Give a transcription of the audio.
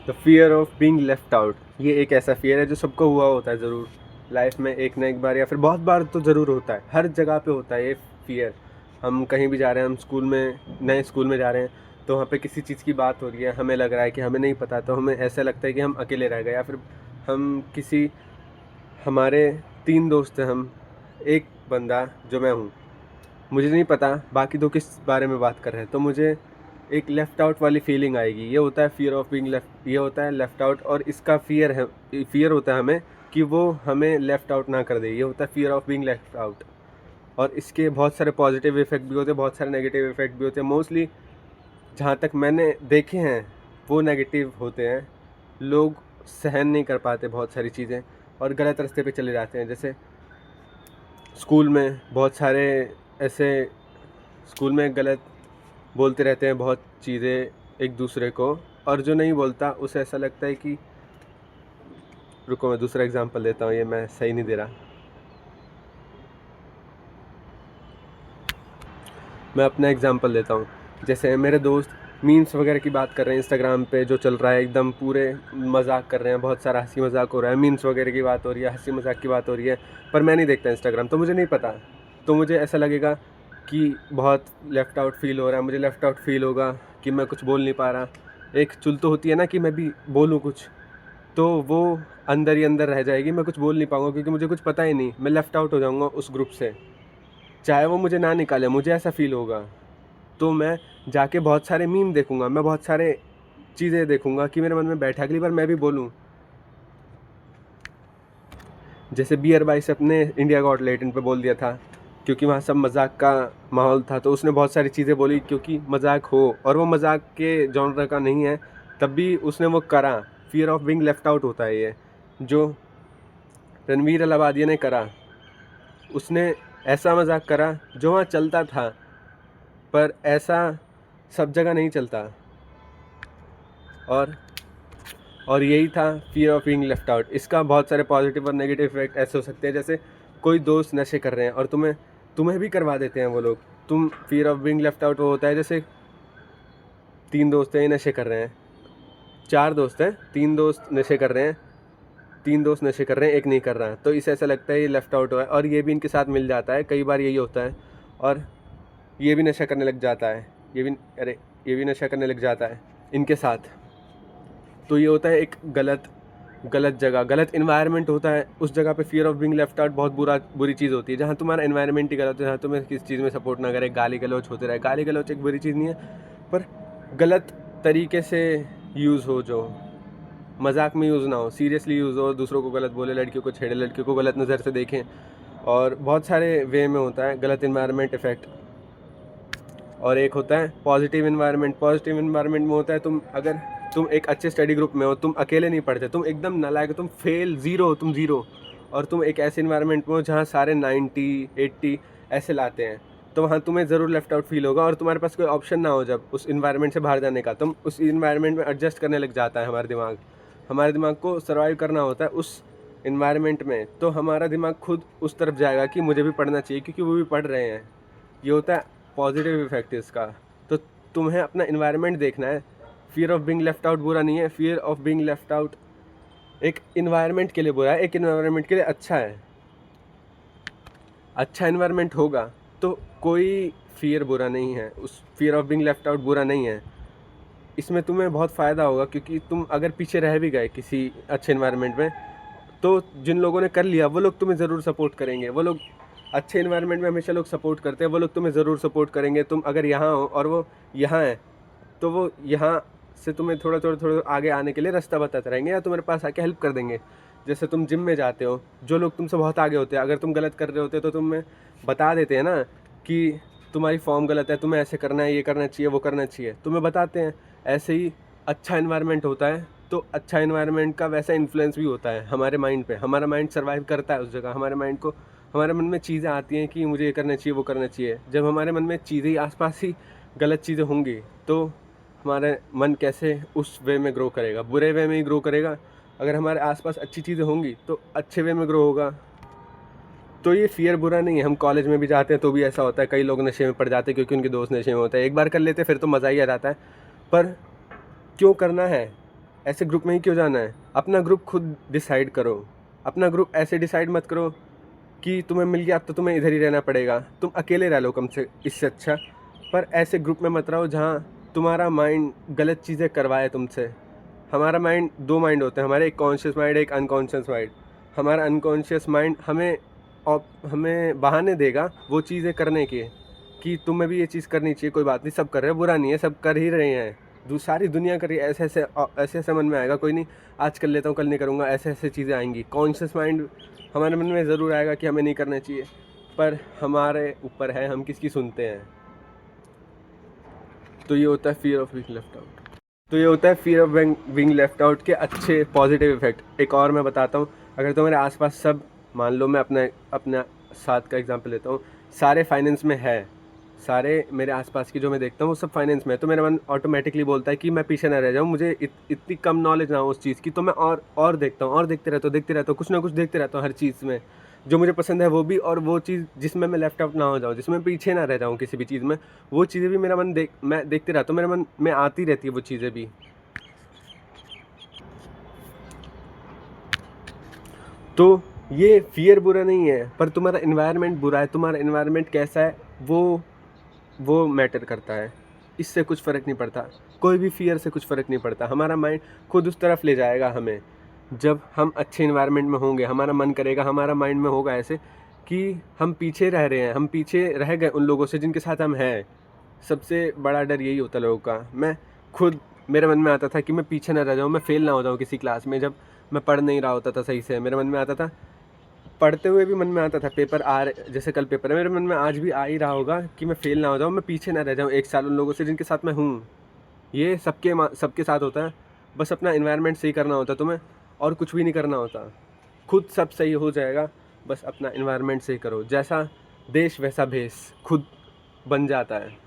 The fear of being left out, ये एक ऐसा फियर है जो सबको हुआ होता है ज़रूर लाइफ में, एक ना एक बार या फिर बहुत बार तो ज़रूर होता है। हर जगह पे होता है ये फियर। हम कहीं भी जा रहे हैं, हम स्कूल में, नए स्कूल में जा रहे हैं, तो वहाँ पे किसी चीज़ की बात हो रही है, हमें लग रहा है कि हमें नहीं पता, तो हमें ऐसा लगता है कि हम अकेले रह गए। या फिर हम किसी, हमारे 3 दोस्त हैं, हम एक बंदा जो मैं हूँ, मुझे नहीं पता बाकी दो किस बारे में बात कर रहे हैं, तो मुझे एक लेफ़्ट आउट वाली फीलिंग आएगी। ये होता है फ़ियर ऑफ बीइंग लेफ़्ट, ये होता है लेफ़्ट आउट, और इसका फ़ियर होता है हमें कि वो हमें लेफ़्ट आउट ना कर दे। ये होता है fear of being left out. और इसके बहुत सारे पॉजिटिव इफ़ेक्ट भी होते हैं, बहुत सारे नेगेटिव इफ़ेक्ट भी होते हैं। मोस्टली जहाँ तक मैंने देखे हैं वो नेगेटिव होते हैं। लोग सहन नहीं कर पाते बहुत सारी चीज़ें और गलत रास्ते पे चले जाते हैं। जैसे स्कूल में बहुत सारे ऐसे, स्कूल में गलत बोलते रहते हैं बहुत चीज़ें एक दूसरे को, और जो नहीं बोलता उसे ऐसा लगता है कि, रुको मैं दूसरा एग्जांपल देता हूँ, ये मैं सही नहीं दे रहा। मैं अपना एग्जांपल देता हूँ। जैसे मेरे दोस्त मीम्स वगैरह की बात कर रहे हैं, इंस्टाग्राम पे जो चल रहा है, एकदम पूरे मजाक कर रहे हैं, बहुत सारा हंसी मजाक हो रहा है, मीम्स वगैरह की बात हो रही है, हंसी मजाक की बात हो रही है, पर मैं नहीं देखता इंस्टाग्राम, तो मुझे नहीं पता। तो मुझे ऐसा लगेगा कि बहुत लेफ़्ट आउट फील हो रहा है, मुझे लेफ़्ट आउट फील होगा कि मैं कुछ बोल नहीं पा रहा। एक चुल तो होती है ना कि मैं भी बोलूँ कुछ, तो वो अंदर ही अंदर रह जाएगी, मैं कुछ बोल नहीं पाऊँगा क्योंकि मुझे कुछ पता ही नहीं, मैं लेफ़्ट आउट हो जाऊँगा उस ग्रुप से। चाहे वो मुझे ना निकाले, मुझे ऐसा फ़ील होगा। तो मैं जाके बहुत सारे मीम देखूँगा, मैं बहुत सारे चीज़ें देखूँगा कि मेरे मन में बैठे, अगली बार मैं भी बोलूँ। जैसे बियर बाइसेप ने इंडिया गॉट लैटिन पे बोल दिया था, क्योंकि वहाँ सब मजाक का माहौल था, तो उसने बहुत सारी चीज़ें बोली क्योंकि मजाक हो, और वो मजाक के जॉनर का नहीं है, तब भी उसने वो करा। Fear of being left out होता है ये, जो रणवीर अलाहाबादिया ने करा। उसने ऐसा मजाक करा जो वहाँ चलता था, पर ऐसा सब जगह नहीं चलता। और यही था fear of being left out. इसका बहुत सारे पॉजिटिव और नेगेटिव इफेक्ट ऐसे हो सकते हैं। जैसे कोई दोस्त नशे कर रहे हैं और तुम्हें भी करवा देते हैं वो लोग, तुम fear of being left out वो होता है। जैसे 3 दोस्त हैं, ये नशे कर रहे हैं, 4 दोस्त हैं, 3 दोस्त नशे कर रहे हैं, 3 दोस्त नशे कर रहे हैं, एक नहीं कर रहा है, तो इसे ऐसा लगता है ये लेफ़्ट आउट हुआ है, और ये भी इनके साथ मिल जाता है, कई बार यही होता है। और ये भी नशा करने लग जाता है, ये भी नशा करने लग जाता है इनके साथ। तो ये होता है एक गलत जगह, गलत इन्वायरमेंट होता है। उस जगह पे fear of being left out बहुत बुरी चीज़ होती है, जहाँ तुम्हारा इन्वायरमेंट ही गलत हो, जहाँ तुम्हें किसी चीज़ में सपोर्ट ना करे, गाली गलौज होते रहे। गाली गलौज एक बुरी चीज़ नहीं है, पर गलत तरीके से यूज़ हो, जो मजाक में यूज़ ना हो, सीरियसली यूज़ हो, दूसरों को गलत बोले, लड़कियों को छेड़े, लड़कियों को गलत नज़र से देखें, और बहुत सारे वे में होता है गलत इन्वायरमेंट इफेक्ट। और एक होता है पॉजिटिव इन्वायरमेंट। पॉजिटिव इन्वायरमेंट में होता है, तुम एक अच्छे स्टडी ग्रुप में हो, तुम अकेले नहीं पढ़ते, तुम एकदम नालायक हो, तुम फेल, ज़ीरो, तुम ज़ीरो, और तुम एक ऐसे इन्वायरमेंट में हो जहाँ सारे 90 80 ऐसे लाते हैं, तो वहाँ तुम्हें ज़रूर लेफ्ट आउट फील होगा, और तुम्हारे पास कोई ऑप्शन ना हो जब उस इन्वायरमेंट से बाहर जाने का, तुम उस इन्वायरमेंट में एडजस्ट करने लग जाता है हमारे दिमाग को सर्वाइव करना होता है उस इन्वायरमेंट में। तो हमारा दिमाग खुद उस तरफ जाएगा कि मुझे भी पढ़ना चाहिए क्योंकि वो भी पढ़ रहे हैं। ये होता है पॉजिटिव इफेक्ट इसका। तो तुम्हें अपना इन्वायरमेंट देखना है। Fear of being left out बुरा नहीं है, fear of being left out एक इन्वायरमेंट के लिए बुरा है, एक इन्वायरमेंट के लिए अच्छा है। अच्छा इन्वायरमेंट होगा तो कोई फियर बुरा नहीं है, उस fear of being left out बुरा नहीं है। इसमें तुम्हें बहुत फ़ायदा होगा, क्योंकि तुम अगर पीछे रह भी गए किसी अच्छे इन्वायरमेंट में, तो जिन लोगों ने कर लिया वो लोग तुम्हें ज़रूर सपोर्ट करेंगे। वो लोग अच्छे इन्वायरमेंट में हमेशा लोग सपोर्ट करते हैं, वो लोग तुम्हें ज़रूर सपोर्ट करेंगे। तुम अगर यहाँ हो और वो यहाँ है, तो वो यहाँ से तुम्हें थोड़ा आगे आने के लिए रास्ता बताते रहेंगे, या तुम्हारे पास आके हेल्प कर देंगे। जैसे तुम जिम में जाते हो, जो लोग तुमसे बहुत आगे होते हैं, अगर तुम गलत कर रहे होते तो तुम्हें बता देते हैं ना कि तुम्हारी फॉर्म गलत है, तुम्हें ऐसे करना है, ये करना चाहिए, वो करना चाहिए, तुम्हें बताते हैं। ऐसे ही अच्छा इन्वायरमेंट होता है, तो अच्छा इन्वायरमेंट का वैसा इन्फ्लुएंस भी होता है हमारे माइंड पे। हमारा माइंड सर्वाइव करता है उस जगह, हमारे माइंड को, हमारे मन में चीज़ें आती हैं कि मुझे ये करना चाहिए, वो करना चाहिए। जब हमारे मन में चीज़ें ही आसपास ही गलत चीज़ें होंगी, तो हमारा मन कैसे उस वे में ग्रो करेगा? बुरे वे में ही ग्रो करेगा। अगर हमारे आसपास अच्छी चीज़ें होंगी तो अच्छे वे में ग्रो होगा। तो ये फ़ियर बुरा नहीं है। हम कॉलेज में भी जाते हैं तो भी ऐसा होता है, कई लोग नशे में पड़ जाते हैं क्योंकि उनके दोस्त नशे में होते हैं। एक बार कर लेते फिर तो मज़ा ही आ जाता है, पर क्यों करना है? ऐसे ग्रुप में ही क्यों जाना है? अपना ग्रुप खुद डिसाइड करो। अपना ग्रुप ऐसे डिसाइड मत करो कि तुम्हें मिल गया तो तुम्हें इधर ही रहना पड़ेगा, तुम अकेले रह लो कम से इससे अच्छा। पर ऐसे ग्रुप में मत रहो जहाँ तुम्हारा माइंड गलत चीज़ें करवाए तुमसे। हमारा माइंड 2 माइंड होते हैं, हमारे एक कॉन्शियस माइंड, एक अनकॉन्शियस माइंड। हमारा अनकॉन्शियस माइंड हमें बहाने देगा वो चीज़ें करने के, कि तुम्हें भी ये चीज़ करनी चाहिए, कोई बात नहीं, सब कर रहे हैं, बुरा नहीं है, सब कर ही रहे हैं, सारी दुनिया कर रही है, ऐसे ऐसे मन में आएगा, कोई नहीं आज कर लेता हूँ, कल नहीं करूँगा, ऐसे ऐसे चीज़ें आएंगी। कॉन्शियस माइंड हमारे मन में ज़रूर आएगा कि हमें नहीं करना चाहिए, पर हमारे ऊपर है हम किसकी सुनते हैं। तो ये होता है fear of being left out. तो ये होता है fear of being left out के अच्छे पॉजिटिव इफेक्ट। एक और मैं बताता हूँ, अगर तुम्हारे आसपास सब, मान लो मैं अपना साथ का एग्जांपल लेता हूँ, सारे फाइनेंस में है, सारे मेरे आसपास की जो मैं देखता हूँ वो सब फाइनेंस में है, तो मेरा मन ऑटोमेटिकली बोलता है कि मैं पीछे ना रह जाऊँ, मुझे इतनी कम नॉलेज ना हो उस चीज़ की, तो मैं और देखता हूँ, और देखते रहता हूँ, कुछ ना कुछ देखते रहता हूँ हर चीज़ में, जो मुझे पसंद है वो भी, और वो चीज़ जिसमें मैं लेफ्ट आउट ना हो जाऊँ, जिसमें पीछे ना रह जाऊँ किसी भी चीज़ में, वो चीज़ें भी मेरा मन मैं देखते रहता हूँ, मेरे मन में आती रहती है वो चीज़ें भी। तो ये फ़ियर बुरा नहीं है, पर तुम्हारा एनवायरनमेंट बुरा है, तुम्हारा एनवायरनमेंट कैसा है वो मैटर करता है। इससे कुछ फ़र्क नहीं पड़ता, कोई भी फ़ियर से कुछ फ़र्क नहीं पड़ता, हमारा माइंड खुद उस तरफ ले जाएगा हमें। जब हम अच्छे एनवायरनमेंट में होंगे, हमारा मन करेगा, हमारा माइंड में होगा ऐसे कि हम पीछे रह रहे हैं, हम पीछे रह गए उन लोगों से जिनके साथ हम हैं। सबसे बड़ा डर यही होता है लोगों का। मैं खुद, मेरे मन में आता था कि मैं पीछे ना रह जाऊँ, मैं फ़ेल ना हो जाऊँ किसी क्लास में। जब मैं पढ़ नहीं रहा होता था सही से, मेरे मन में आता था, पढ़ते हुए भी मन में आता था, पेपर जैसे कल पेपर है, मेरे मन में आज भी आ ही रहा होगा कि मैं फ़ेल ना हो जाऊँ, मैं पीछे ना रह जाऊँ 1 साल उन लोगों से जिनके साथ मैं हूँ। ये सबके साथ होता है। बस अपना एनवायरनमेंट सही करना होता है तुम्हें, और कुछ भी नहीं करना होता। खुद सब सही हो जाएगा, बस अपना एनवायरनमेंट सही करो। जैसा देश वैसा भेष खुद बन जाता है।